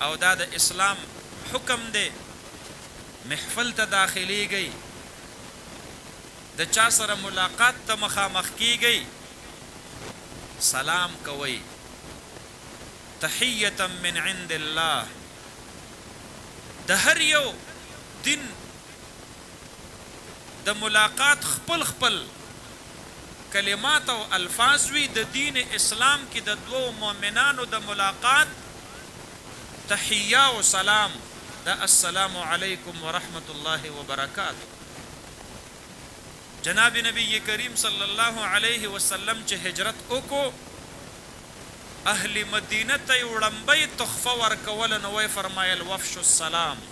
او دا د اسلام حکم دی محفل ته داخلیږئ د چا سره ملاقات ته مخامخ کیږئ سلام کوئ تحیة من عند الله د هر یو دین د ملاقات خپل خپل کلمات او الفاظ وی د دین اسلام کې د دوو مؤمنانو د ملاقات تحیه و سلام دا السلام علیکم ورحمت الله وبرکاته جناب نبی کریم صلی الله علیه وسلم چې هجرت وکړو اهل مدینه ته وړمبۍ تحفه ورکول نو وی فرمایل وفش السلام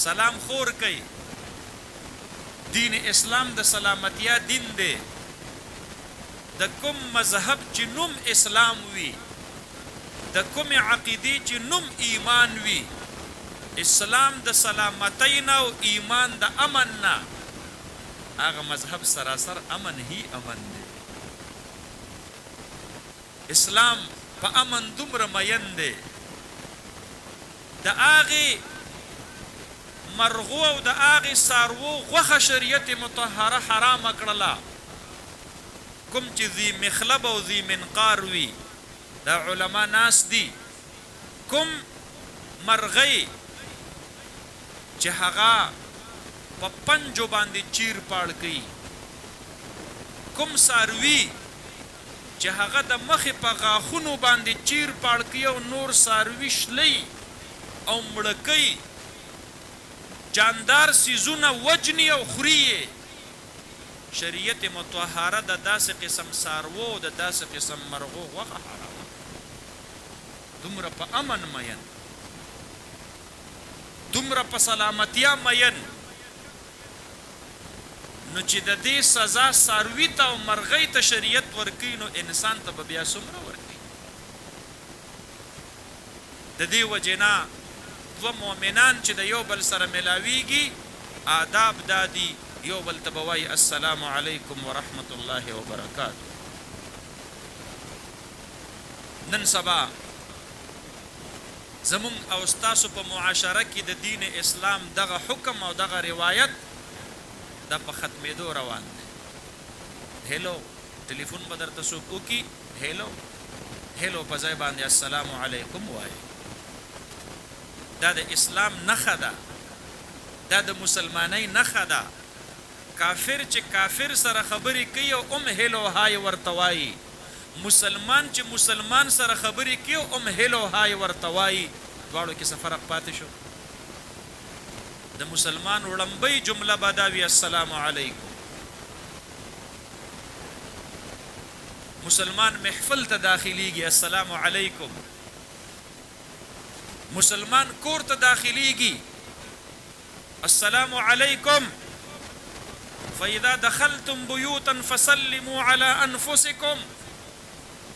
سلام خور کوي دین اسلام د سلامتیا دین دی د کوم مذهب چې نوم اسلام وي د کوم عقیدې چې نوم ایمان وي اسلام د سلامتی نه او ایمان د امن نه هغه مذهب سراسر امن هی امن دی اسلام په امن دومره مین دی د هغې مرغو او د هغې څاروو غوښه شریعت مطهره حرامه کړله کوم چې ذي مخلب او ذي منقار وي دا علما ناس دي کوم مرغۍ چې هغه په پنجو باندې چیر پاړ کوي کوم څاروي چې هغه د مخې په غاښونو باندې چیر پاړ کوي او نور څاروي شلی او مړه کوي جاندار سیزونه وجني او خوري شریعت مطهره د داسې قسم څاروو د داسې قسم مرغو غوښه حرامه دومره په امن مین دومره په سلامتیا مین نو چې د دې سزا څاروي ته او مرغۍ ته شریعت ورکوي نو انسان ته به بیا څومره ورکوي د دې وجې نه دوه مؤمنان چې د یو بل سره ملاویږي آداب دا دي یو بل ته به وایي السلام علیکم ورحمت الله وبرکاته نن سبا زمونږ او ستاسو په معاشره کې د دین اسلام دغه حکم او دغه روایت دا په ختمېدو روان دی هیلو ټلیفون به درته څوک وکړي هیلو هیلو په ځای باندې السلام علیکم وایي دا د اسلام نښه ده دا د مسلمانۍ نښه ده کافر چې کافر سره خبرې کوي او هیلو های ورته وایي مسلمان چې مسلمان سره خبرې کوي او هیلو های ورته وایي دواړو کې څه فرق پاتې شو د مسلمان وړمبۍ جمله به دا وي السلام علیکم مسلمان محفل ته داخلیږي السلام علیکم مسلمان کور ته داخلیږي السلام علیکم فإذا دخلتم بيوتا فسلموا على أنفسكم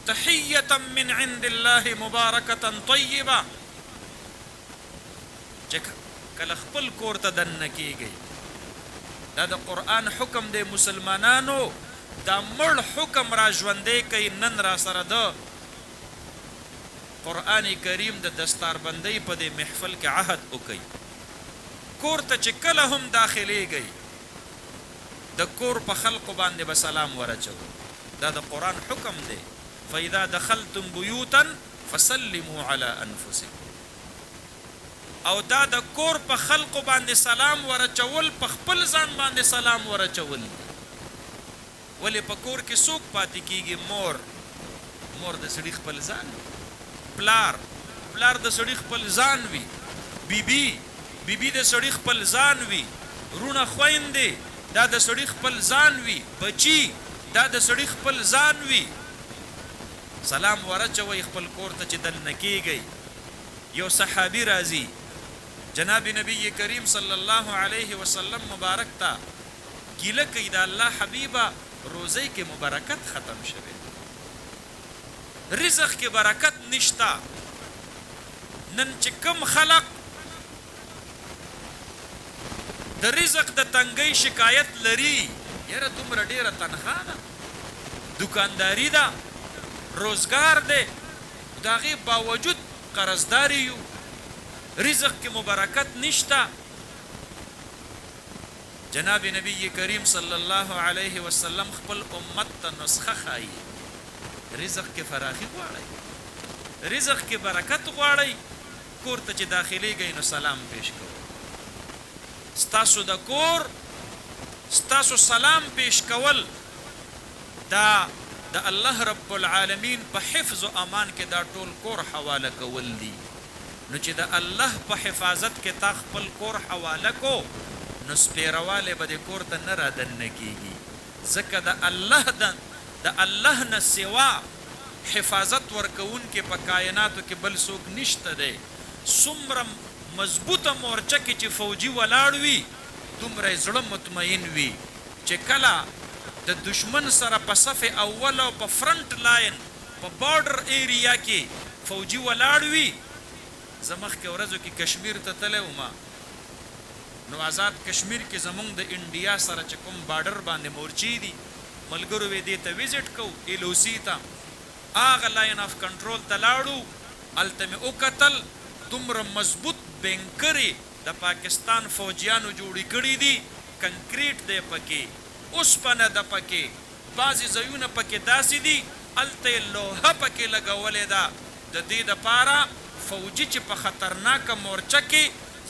تحية من عند الله مباركة طيبة کله خپل کور ته دننه کیږئ دا د قرآن حکم دی مسلمانانو دا مړ حکم را ژوندی کوي نن را سره د قرآن کریم د دستاربندۍ په دې محفل کې عهد وکئ کور ته چې کله هم داخلیږئ د کور په خلقو باندې به سلام ورچوئ دا د قرآن حکم دی فإذا دخلتم بيوتا فسلموا على أنفسكم او دا د کور په خلقو باندې سلام ورچول په خپل ځان باندې سلام ورچول ولې په کور کې څوک پاتې کیږي مور د سړي خپل ځان پلار د سړي خپل ځان وي بیبي د سړي خپل ځان وي رونه خویندې دا د سړي خپل ځان وي بچي دا د سړي خپل ځان وي سلام ورچوئ خپل کور ته چې دننه کیږئ یو صحابي راځي جناب نبی کریم صلی الله علیه وسلم مبارک تا گیله کوي د الله حبیبه روزی کې مبارکت ختم شوه رزق کې برکت نشتا نن چې کم خلق د رزق د تنګۍ شکایت لري یاره دومره ډیره تنخواه ده دکانداری ده روزګار ده د هغې باوجود قرضدار یو، رزق کې مبارکت نشتا. جناب نبی کریم صلی الله علیه وسلم خپل امت ته نسخه خایي، رزق کې فراخي غواړئ، رزق کې برکت غواړئ، کور ته چې داخليږئ نو سلام پیش کوئ. ستاسو د کور ستاسو سلام پیش کول دا د الله رب العالمین په حفظ او امان کې دا ټول کور حواله کول دي. نو چې د الله په حفاظت کې تا خپل کور حواله کو نو سپیرواله به د کور ته نه رادننه کېږي، ځکه د الله نه سوا حفاظت ورکوونکې په کائناتو کې بل څوک نشته دی. څومره مضبوطه مورچه کې چې فوجي ولاړ وي دومره زړه مطمئن وي چې کله د دشمن سره په صف اول او په فرنٹ لاین په بارډر ایریا کې فوجي ولاړ وي. زه مخکې ورځو کې کشمیر ته تللی وم، نو آزاد کشمیر کې زمونږ د انډیا سره چې کوم بارډر باندې مورچې دي ملګرو وې دې ته وزټ کو LOC ته، هغه لاین آف کنټرول ته لاړو. هلته مې وکتل دومره مضبوط بینکرې د پاکستان فوجیانو جوړې کړي دي، کنکریټ دی پکې، اوسپنه ده پکې، بعضې ځایونه پکې داسې دي هلته یې لوحه پکې لګولې ده د دې دپاره فوجي چې په خطرناکه مورچه کې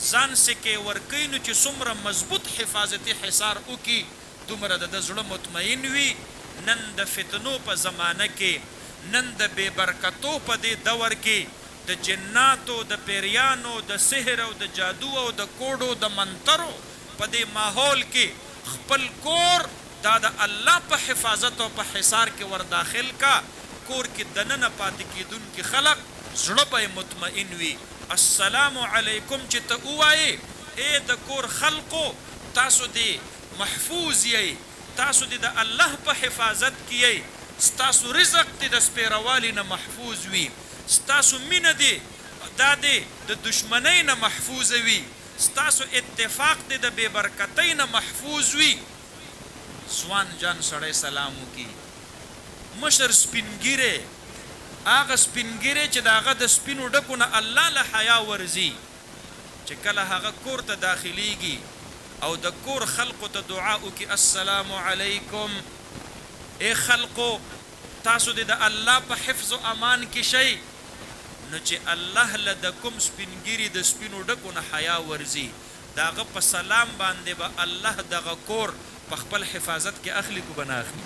ځان سکې ورکوي نو چې څومره مضبوط حفاظتي حصار وکړي دومره د ده زړه مطمئن وي. نن د فتنو په زمانه کې، نن د بې برکتو په دې دور کې، د جناتو، د پیریانو، د سحر او د جادو او د کوډو د منترو په دې ماحول کې خپل کور دا د الله په حفاظت او په حصار کې ور داخل کا. کور کې دننه پاتې کېدونکي خلق زړه به مطمئن وي. السلام علیکم چې ته ووایې ای د کور خلقو تاسو دې محفوظ یئ، تاسو دې د الله په حفاظت کې یئ، ستاسو رزق دې د سپیروالي نه محفوظ وي، ستاسو مینه دې دا دې د دشمنۍ نه محفوظ وي، ستاسو اتفاق دې د بې برکتۍ نه محفوظ وي. ځوان جان سړی سلام وکړي، مشر سپینګیری، هغه سپینګیری چې د هغه د سپینو ډکو نه الله له حیا ورځي، چې کله هغه کور ته داخلیږي او د کور خلقو ته دعا وکړي السلام علیکم، ای خلقو تاسو دې د الله په حفظ و امان کې شئ، نو چې الله له د کوم سپینګیري د سپینو ډکو نه حیا ورځي د هغه په سلام باندې به الله دغه کور په خپل حفاظت کې اخلي کو بنا اخلي،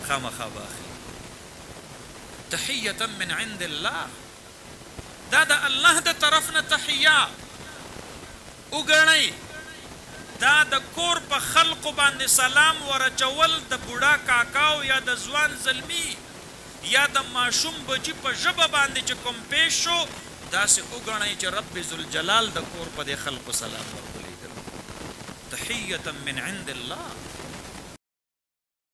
خامخا به اخلي. تحیة من عند الله، دا د الله د طرف نه تحیه وګڼئ. دا د کور په خلقو باندې سلام ورچول د بوډا کاکاو یا د ځوان زلمی یا د ماشوم بچی په ژبه باندې چې کوم پیش شو داسې وګڼئ چې رب ذوالجلال د کور په دې خلقو سلام ورولېږل. تحیة من عند الله.